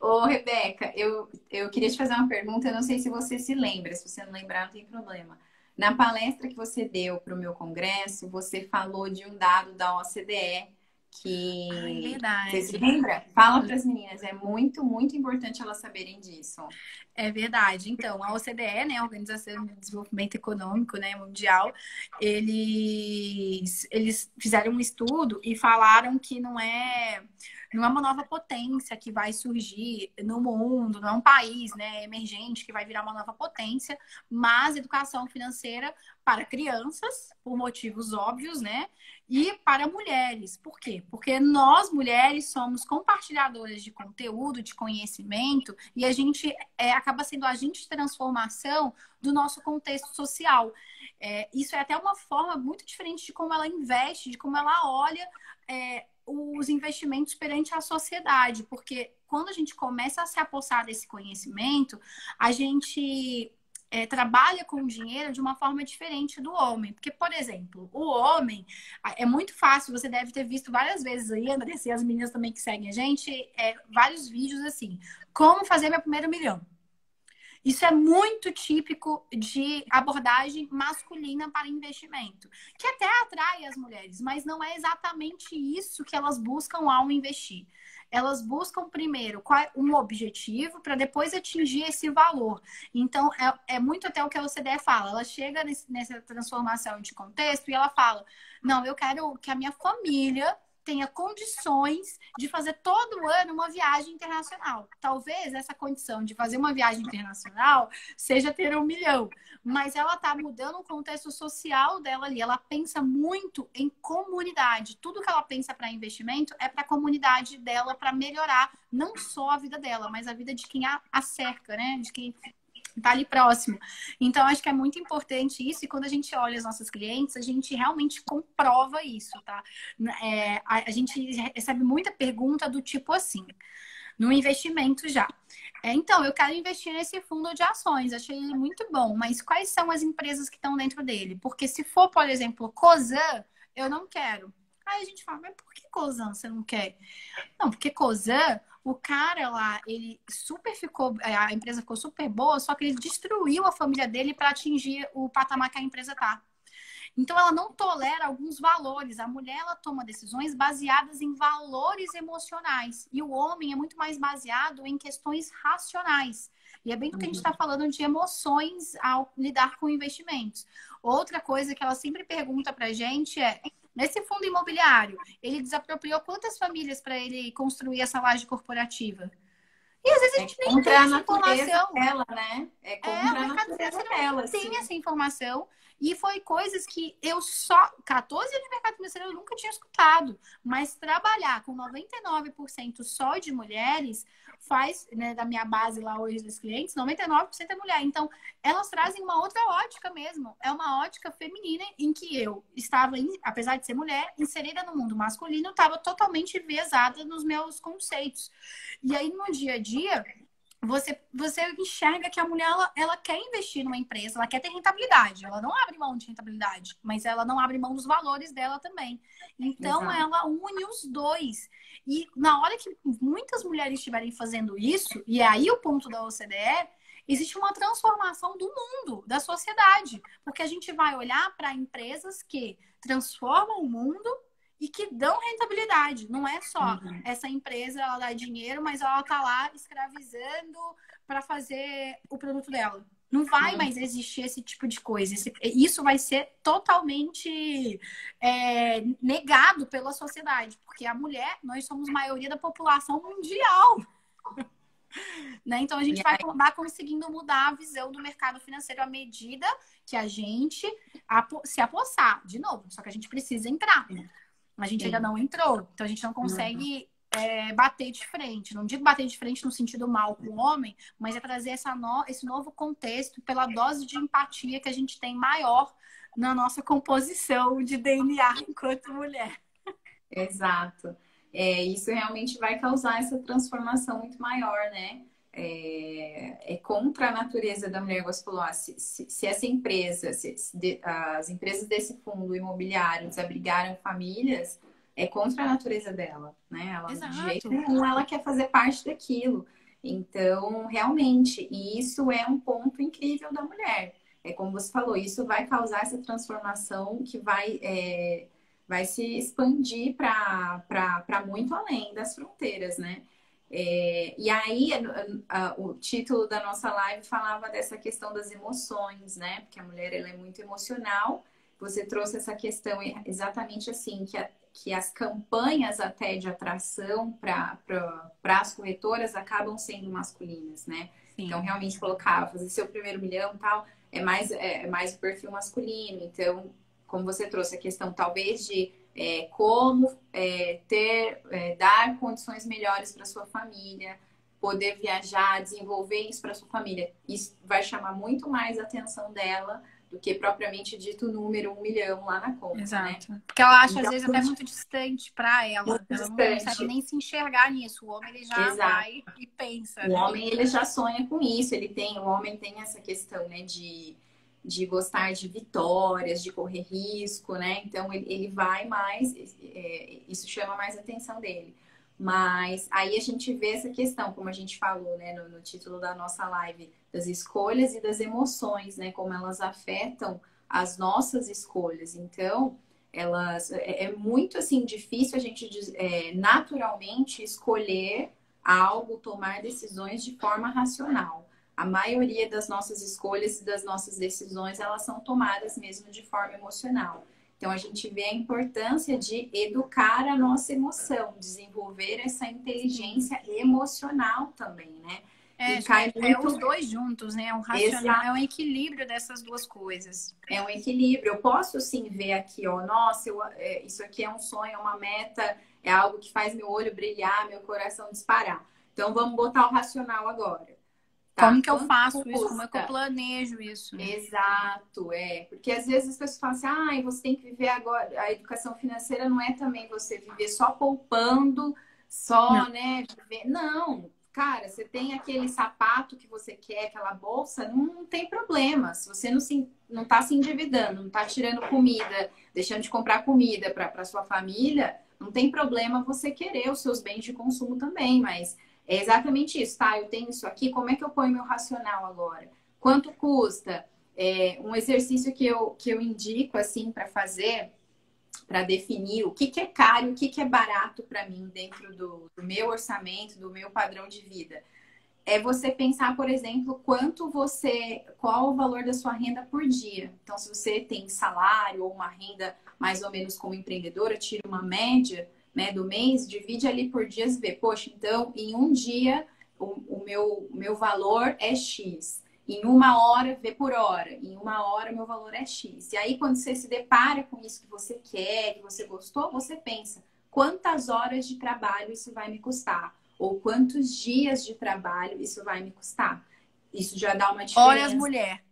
Speaker 2: Ô, Rebeca, eu queria te fazer uma pergunta, eu não sei se você se lembra, se você não lembrar, não tem problema. Na palestra que você deu para o meu congresso, você falou de um dado da OCDE,
Speaker 1: Ai,
Speaker 2: que você se
Speaker 1: verdade.
Speaker 2: lembra? Fala para as meninas, é muito, muito importante elas saberem disso.
Speaker 1: É verdade. Então, a OCDE, né, a Organização de Desenvolvimento Econômico, né, Mundial, eles fizeram um estudo e falaram que não é uma nova potência que vai surgir no mundo, não é um país, né, emergente que vai virar uma nova potência, mas educação financeira para crianças, por motivos óbvios, né, e para mulheres. Por quê? Porque nós, mulheres, somos compartilhadoras de conteúdo, de conhecimento, e a gente acaba sendo agente de transformação do nosso contexto social. Isso é até uma forma muito diferente de como ela investe, de como ela olha os investimentos perante a sociedade, porque quando a gente começa a se apossar desse conhecimento, a gente trabalha com o dinheiro de uma forma diferente do homem. Porque, por exemplo, o homem é muito fácil, você deve ter visto várias vezes aí, Andressa, e as meninas também que seguem a gente, vários vídeos assim, como fazer meu primeiro milhão. Isso é muito típico de abordagem masculina para investimento, que até atrai as mulheres, mas não é exatamente isso que elas buscam ao investir. Elas buscam primeiro um objetivo para depois atingir esse valor. Então, é muito até o que a OCDE fala. Ela chega nessa transformação de contexto e ela fala: não, eu quero que a minha família tenha condições de fazer todo ano uma viagem internacional. Talvez essa condição de fazer uma viagem internacional seja ter 1 milhão, mas ela está mudando o contexto social dela ali. Ela pensa muito em comunidade. Tudo que ela pensa para investimento é para a comunidade dela, para melhorar não só a vida dela, mas a vida de quem a cerca, né? De quem tá ali próximo. Então, acho que é muito importante isso. E quando a gente olha as nossas clientes, a gente realmente comprova isso, tá? A gente recebe muita pergunta do tipo assim, no investimento já. Então, eu quero investir nesse fundo de ações, achei ele muito bom, mas quais são as empresas que estão dentro dele? Porque se for, por exemplo, Cosan, eu não quero. Aí a gente fala, mas por que Cosan você não quer? Não, porque Cosan, o cara lá, ele super ficou, a empresa ficou super boa, só que ele destruiu a família dele para atingir o patamar que a empresa tá. Então, ela não tolera alguns valores. A mulher, ela toma decisões baseadas em valores emocionais. E o homem é muito mais baseado em questões racionais. E é bem do que a gente está falando de emoções ao lidar com investimentos. Outra coisa que ela sempre pergunta para a gente é: nesse fundo imobiliário, ele desapropriou quantas famílias para ele construir essa laje corporativa? E às vezes a gente nem tem
Speaker 2: Contra a
Speaker 1: essa
Speaker 2: natureza
Speaker 1: informação.
Speaker 2: dela, né? É
Speaker 1: O
Speaker 2: contra a
Speaker 1: mercado
Speaker 2: natureza
Speaker 1: financeiro
Speaker 2: dela,
Speaker 1: não tem
Speaker 2: assim.
Speaker 1: essa informação. E foi coisas que eu só... 14 anos de mercado financeiro eu nunca tinha escutado. Mas trabalhar com 99% só de mulheres faz, né, da minha base lá hoje dos clientes, 99% é mulher. Então, elas trazem uma outra ótica mesmo. É uma ótica feminina em que eu estava, apesar de ser mulher, inserida no mundo masculino, estava totalmente enviesada nos meus conceitos. E aí, no dia a dia... Você enxerga que a mulher ela quer investir numa empresa, ela quer ter rentabilidade, ela não abre mão de rentabilidade, mas ela não abre mão dos valores dela também. Então
Speaker 2: Exato.
Speaker 1: ela une os dois. E na hora que muitas mulheres estiverem fazendo isso, e é aí o ponto da OCDE, existe uma transformação do mundo, da sociedade, porque a gente vai olhar para empresas que transformam o mundo e que dão rentabilidade. Não é só essa empresa, ela dá dinheiro, mas ela tá lá escravizando para fazer o produto dela. Não vai mais existir esse tipo de coisa. Isso vai ser totalmente negado pela sociedade, porque a mulher, nós somos maioria da população mundial. Né? Então a gente vai acabar conseguindo mudar a visão do mercado financeiro à medida que a gente se apossar. De novo, só que a gente precisa entrar. A gente ainda não entrou, então a gente não consegue bater de frente. Não digo bater de frente no sentido mal com o homem, mas é trazer esse novo contexto pela dose de empatia que a gente tem maior na nossa composição de DNA enquanto mulher.
Speaker 2: Exato. Isso realmente vai causar essa transformação muito maior, né? Contra a natureza da mulher, você falou, se essa empresa, as empresas desse fundo imobiliário desabrigaram famílias, é contra a natureza dela, né? Ela,
Speaker 1: Exato.
Speaker 2: de jeito nenhum, ela quer fazer parte daquilo. Então, realmente, e isso é um ponto incrível da mulher. Como você falou, isso vai causar essa transformação que vai vai se expandir para muito além das fronteiras, né? E aí, o título da nossa live falava dessa questão das emoções, né? Porque a mulher, ela é muito emocional. Você trouxe essa questão exatamente assim, que as campanhas até de atração para as corretoras acabam sendo masculinas, né?
Speaker 1: Sim.
Speaker 2: Então, realmente colocar, fazer seu primeiro milhão e tal, é mais o perfil masculino. Então, como você trouxe a questão, talvez, de como dar condições melhores para sua família, poder viajar, desenvolver isso para sua família. Isso vai chamar muito mais a atenção dela do que propriamente dito o número 1 milhão lá na conta,
Speaker 1: Exato.
Speaker 2: né?
Speaker 1: Porque ela acha,
Speaker 2: Então,
Speaker 1: às vezes, até muito distante para ela.
Speaker 2: muito
Speaker 1: Ela não
Speaker 2: distante.
Speaker 1: consegue nem se enxergar nisso. O homem, ele já
Speaker 2: Exato.
Speaker 1: vai e pensa,
Speaker 2: O
Speaker 1: né?
Speaker 2: homem, ele já sonha com isso. O homem tem essa questão, né, de gostar de vitórias, de correr risco, né? Então, ele vai mais, isso chama mais a atenção dele. Mas aí a gente vê essa questão, como a gente falou, né, no título da nossa live, das escolhas e das emoções, né? Como elas afetam as nossas escolhas. Então, é muito, assim, difícil a gente, naturalmente, escolher algo, tomar decisões de forma racional. A maioria das nossas escolhas e das nossas decisões, elas são tomadas mesmo de forma emocional. Então, a gente vê a importância de educar a nossa emoção, desenvolver essa inteligência emocional também, né?
Speaker 1: E cai muito... os dois juntos, né? O racional é um equilíbrio dessas duas coisas.
Speaker 2: É um equilíbrio. Eu posso, sim, ver aqui, ó, nossa, isso aqui é um sonho, é uma meta, é algo que faz meu olho brilhar, meu coração disparar. Então, vamos botar o racional agora.
Speaker 1: Tá? Como que eu faço isso? Como é que eu planejo isso?
Speaker 2: Exato, porque às vezes as pessoas falam assim, você tem que viver agora. A educação financeira não é também você viver só poupando, só, né, viver. Não, cara, você tem aquele sapato que você quer, aquela bolsa, não tem problema. Se você não tá se endividando, não tá tirando comida, deixando de comprar comida para sua família, não tem problema você querer os seus bens de consumo também, mas é exatamente isso, tá? Eu tenho isso aqui, como é que eu ponho meu racional agora? Quanto custa? Um exercício que eu indico, assim, para fazer, para definir o que é caro e o que é barato para mim dentro do meu orçamento, do meu padrão de vida. É você pensar, por exemplo, qual o valor da sua renda por dia. Então, se você tem salário ou uma renda mais ou menos como empreendedora, tira uma média, né, do mês, divide ali por dias e vê, poxa, então em um dia o meu valor é X. Em uma hora, vê por hora. Em uma hora, meu valor é X. E aí, quando você se depara com isso que você quer, que você gostou, você pensa, quantas horas de trabalho isso vai me custar? Ou quantos dias de trabalho isso vai me custar? Isso já dá uma diferença.
Speaker 1: Horas, mulher.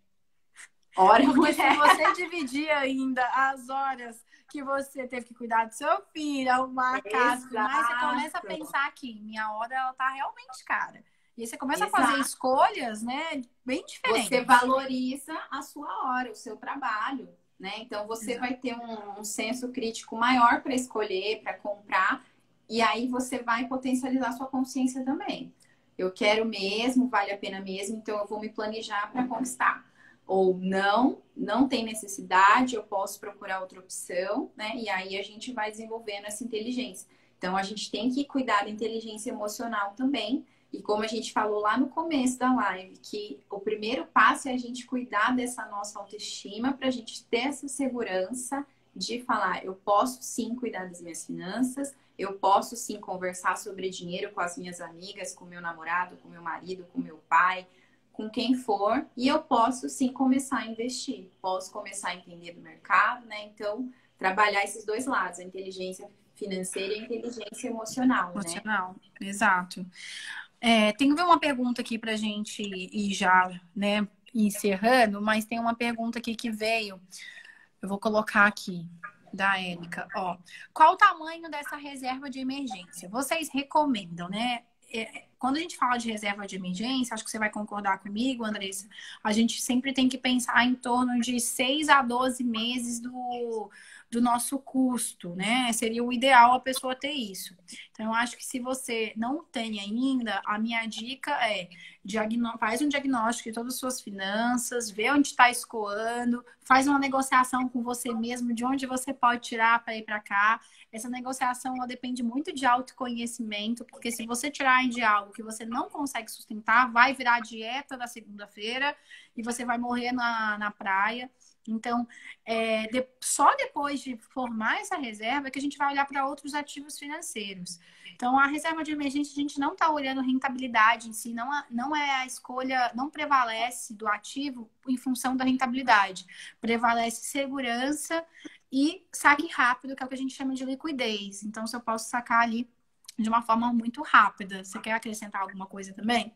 Speaker 1: Porque se você dividir ainda as horas que você teve que cuidar do seu filho, arrumar a casa, mas você começa a pensar aqui, minha hora, ela tá realmente cara. E aí você começa a fazer escolhas, né, bem diferentes.
Speaker 2: Você valoriza a sua hora, o seu trabalho, né? Então, você vai ter um senso crítico maior para escolher, para comprar. E aí, você vai potencializar sua consciência também. Eu quero mesmo, vale a pena mesmo, então eu vou me planejar para conquistar. Ou não tem necessidade, eu posso procurar outra opção, né? E aí a gente vai desenvolvendo essa inteligência. Então, a gente tem que cuidar da inteligência emocional também. E como a gente falou lá no começo da live, que o primeiro passo é a gente cuidar dessa nossa autoestima para a gente ter essa segurança de falar, eu posso sim cuidar das minhas finanças, eu posso sim conversar sobre dinheiro com as minhas amigas, com meu namorado, com meu marido, com meu pai, com quem for, e eu posso sim começar a investir, posso começar a entender do mercado, né? Então, trabalhar esses dois lados, a inteligência financeira e a inteligência emocional,
Speaker 1: né? Exato. Tem que ver uma pergunta aqui pra gente ir já, né, encerrando, mas tem uma pergunta aqui que veio, eu vou colocar aqui, da Érica, ó. Qual o tamanho dessa reserva de emergência? Vocês recomendam, né? quando a gente fala de reserva de emergência, acho que você vai concordar comigo, Andressa, a gente sempre tem que pensar em torno de 6 a 12 meses do nosso custo, né? Seria o ideal a pessoa ter isso. Então, eu acho que se você não tem ainda, a minha dica é faz um diagnóstico de todas as suas finanças, vê onde está escoando, faz uma negociação com você mesmo de onde você pode tirar para ir para cá. Essa negociação ela depende muito de autoconhecimento, porque se você tirar de algo que você não consegue sustentar, vai virar dieta da segunda-feira e você vai morrer na praia. Então, só depois de formar essa reserva é que a gente vai olhar para outros ativos financeiros. Então, a reserva de emergência, a gente não está olhando rentabilidade em si, não é a escolha, não prevalece do ativo em função da rentabilidade. Prevalece segurança e saque rápido, que é o que a gente chama de liquidez. Então, se eu posso sacar ali de uma forma muito rápida. Você quer acrescentar alguma coisa também?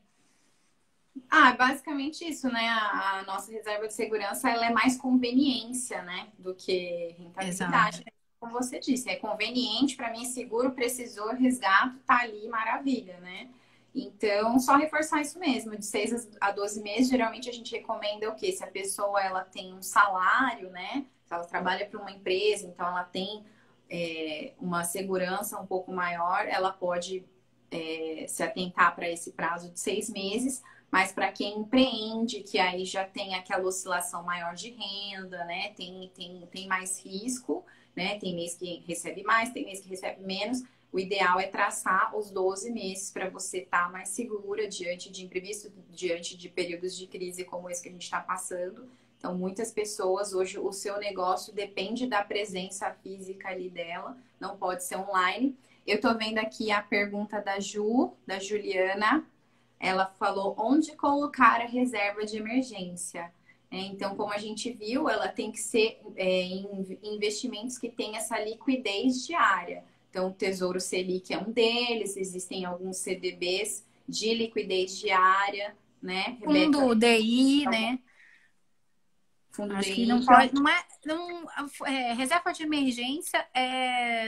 Speaker 2: Basicamente isso, né? A nossa reserva de segurança, ela é mais conveniência, né? Do que rentabilidade.
Speaker 1: Exato.
Speaker 2: Como você disse, é conveniente, para mim, seguro, precisou, resgato, tá ali, maravilha, né? Então, só reforçar isso mesmo, de 6 a 12 meses, geralmente a gente recomenda o quê? Se a pessoa, ela tem um salário, né? Se ela trabalha para uma empresa, então ela tem uma segurança um pouco maior, ela pode se atentar para esse prazo de 6 meses, mas para quem empreende, que aí já tem aquela oscilação maior de renda, né? Tem mais risco, né? Tem mês que recebe mais, tem mês que recebe menos. O ideal é traçar os 12 meses para você estar mais segura diante de imprevisto, diante de períodos de crise como esse que a gente está passando. Então, muitas pessoas, hoje, o seu negócio depende da presença física ali dela, não pode ser online. Eu estou vendo aqui a pergunta da Juliana. Ela falou onde colocar a reserva de emergência. Então, como a gente viu, ela tem que ser em investimentos que tenham essa liquidez diária. Então, o Tesouro Selic é um deles, existem alguns CDBs de liquidez diária, né?
Speaker 1: Fundo DI, né?
Speaker 2: Fundo
Speaker 1: Acho
Speaker 2: DI,
Speaker 1: que não pode, reserva de emergência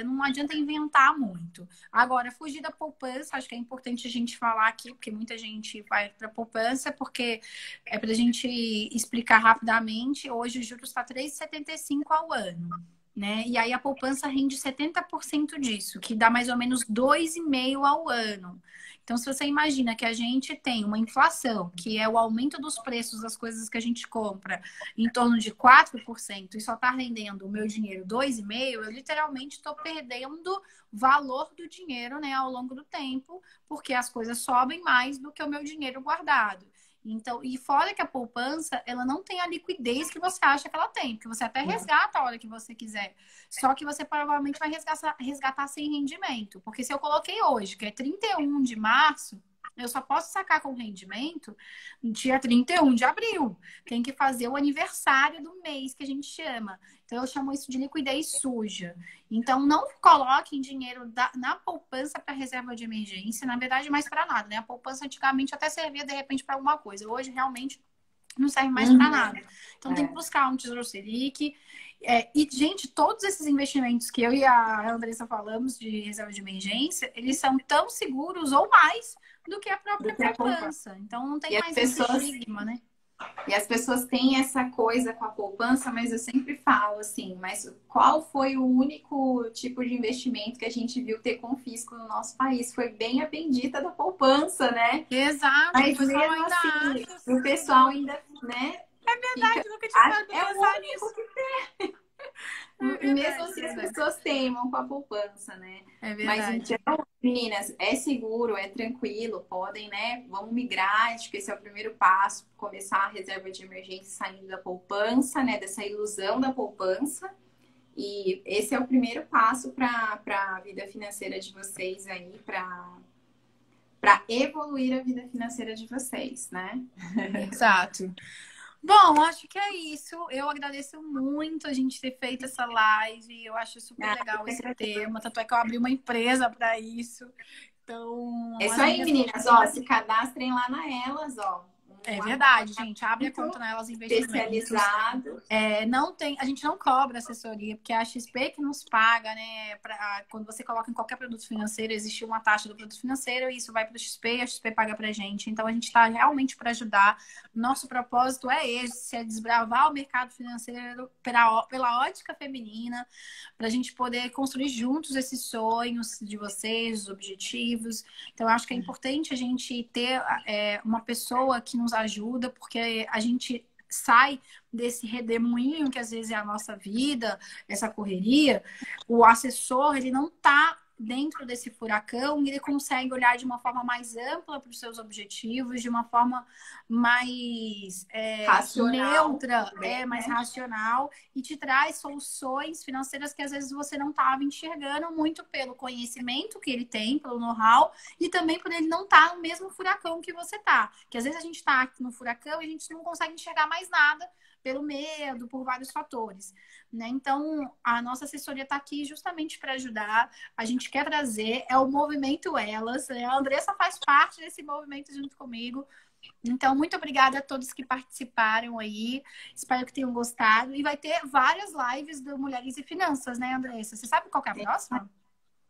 Speaker 1: não adianta inventar muito. Agora, fugir da poupança, acho que é importante a gente falar aqui, porque muita gente vai para poupança, porque é para a gente explicar rapidamente. Hoje o juros está 3,75 ao ano, né? E aí a poupança rende 70% disso, que dá mais ou menos 2,5 ao ano. Então, se você imagina que a gente tem uma inflação, que é o aumento dos preços das coisas que a gente compra, em torno de 4%, e só está rendendo o meu dinheiro 2,5%, eu literalmente estou perdendo valor do dinheiro, né, ao longo do tempo, porque as coisas sobem mais do que o meu dinheiro guardado. Então, e fora que a poupança, ela não tem a liquidez que você acha que ela tem, porque você até resgata a hora que você quiser. Só que você provavelmente vai resgatar sem rendimento. Porque se eu coloquei hoje, que é 31 de março, eu só posso sacar com rendimento no dia 31 de abril. Tem que fazer o aniversário do mês, que a gente chama. Então, eu chamo isso de liquidez suja. Então, não coloquem dinheiro na poupança para reserva de emergência. Na verdade, mais para nada, né? A poupança antigamente até servia, de repente, para alguma coisa. Hoje, realmente, não serve mais para nada. Então, tem que buscar um Tesouro Selic. E, gente, todos esses investimentos que eu e a Andressa falamos de reserva de emergência, eles são tão seguros ou mais do que a própria poupança. Então, não tem mais esse estigma, né?
Speaker 2: E as pessoas têm essa coisa com a poupança, mas eu sempre falo assim, mas qual foi o único tipo de investimento que a gente viu ter confisco no nosso país? Foi bem a bendita da poupança, né?
Speaker 1: Exato.
Speaker 2: Mas mesmo assim, o pessoal ainda, né?
Speaker 1: É verdade, nunca tinha parado pra pensar nisso.
Speaker 2: E mesmo assim as pessoas teimam com a poupança, né?
Speaker 1: É verdade.
Speaker 2: Mas então, meninas, é seguro, é tranquilo, podem, né? Vamos migrar, acho que esse é o primeiro passo, começar a reserva de emergência saindo da poupança, né? Dessa ilusão da poupança. E esse é o primeiro passo para a vida financeira de vocês aí, para evoluir a vida financeira de vocês, né?
Speaker 1: Exato. Bom, acho que é isso. Eu agradeço muito a gente ter feito essa live. Eu acho super legal esse tema. Tanto é que eu abri uma empresa para isso. Então,
Speaker 2: é isso aí, meninas. Ó, se cadastrem lá na Elas, ó.
Speaker 1: É verdade, gente. Abre a conta na Elas Investimentos.
Speaker 2: Especializado.
Speaker 1: Não tem, a gente não cobra assessoria, porque é a XP que nos paga, né? Quando você coloca em qualquer produto financeiro, existe uma taxa do produto financeiro e isso vai para o XP e a XP paga pra gente. Então a gente está realmente para ajudar. Nosso propósito é esse, é desbravar o mercado financeiro pela ótica feminina, para a gente poder construir juntos esses sonhos de vocês, os objetivos. Então, eu acho que é importante a gente ter uma pessoa que nos ajuda, porque a gente sai desse redemoinho que às vezes é a nossa vida, essa correria. O assessor, ele não está dentro desse furacão, ele consegue olhar de uma forma mais ampla para os seus objetivos, de uma forma mais neutra, mais racional, e te traz soluções financeiras que às vezes você não estava enxergando, muito pelo conhecimento que ele tem, pelo know-how, e também por ele não estar no mesmo furacão que você está. Que às vezes a gente está no furacão e a gente não consegue enxergar mais nada, pelo medo, por vários fatores, né? Então, a nossa assessoria está aqui justamente para ajudar. A gente quer trazer, é o movimento Elas, né? A Andressa faz parte desse movimento junto comigo. Então, muito obrigada a todos que participaram aí. Espero que tenham gostado. E vai ter várias lives do Mulheres e Finanças, né, Andressa? Você sabe qual que é a próxima?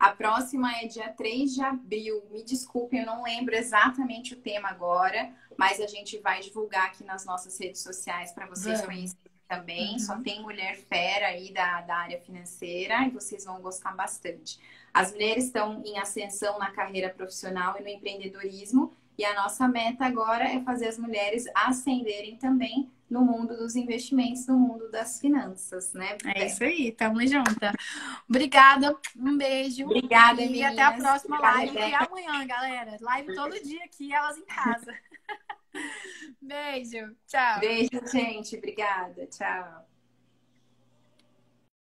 Speaker 2: A próxima é dia 3 de abril. Me desculpem, eu não lembro exatamente o tema agora, mas a gente vai divulgar aqui nas nossas redes sociais para vocês conhecerem também. Só tem mulher fera aí da área financeira e vocês vão gostar bastante. As mulheres estão em ascensão na carreira profissional e no empreendedorismo, e a nossa meta agora é fazer as mulheres ascenderem também no mundo dos investimentos, no mundo das finanças, né?
Speaker 1: É isso aí, tamo junta. Obrigada, um beijo.
Speaker 2: Obrigada,
Speaker 1: e
Speaker 2: meninas.
Speaker 1: Até a próxima live,
Speaker 2: Rebeca.
Speaker 1: que é amanhã, galera. Live todo dia aqui, Elas em Casa. Beijo, tchau.
Speaker 2: Beijo, gente. Obrigada. Tchau.